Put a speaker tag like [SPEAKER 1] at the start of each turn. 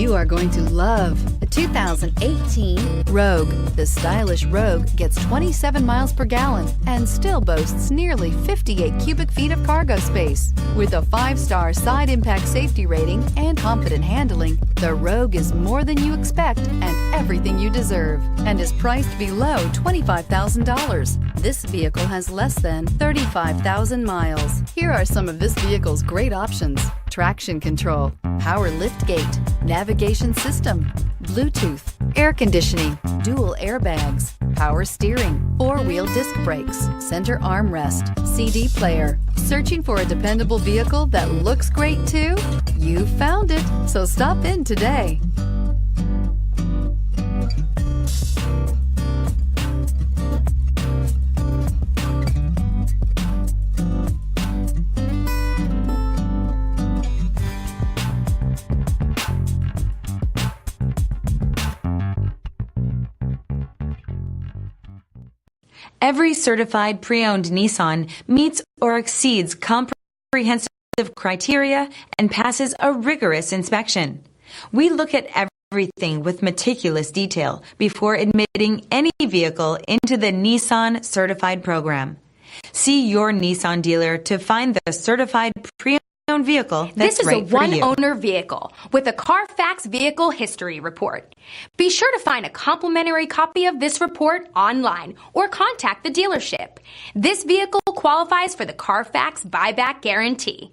[SPEAKER 1] You are going to love the 2018 Rogue. The stylish Rogue gets 27 miles per gallon and still boasts nearly 58 cubic feet of cargo space. With a 5-star side impact safety rating and confident handling, the Rogue is more than you expect and everything you deserve, and is priced below $25,000. This vehicle has less than 35,000 miles. Here are some of this vehicle's great options: traction control, power liftgate, navigation system, Bluetooth, air conditioning, dual airbags, power steering, 4-wheel disc brakes, center armrest, CD player. Searching for a dependable vehicle that looks great too? You found it, so stop in today.
[SPEAKER 2] Every certified pre-owned Nissan meets or exceeds comprehensive criteria and passes a rigorous inspection. We look at everything with meticulous detail before admitting any vehicle into the Nissan Certified program. See your Nissan dealer to find the certified pre-owned vehicle that's right for you.
[SPEAKER 3] This is a one-owner vehicle with a Carfax Vehicle History Report. Be sure to find a complimentary copy of this report online or contact the dealership. This vehicle qualifies for the Carfax Buyback Guarantee.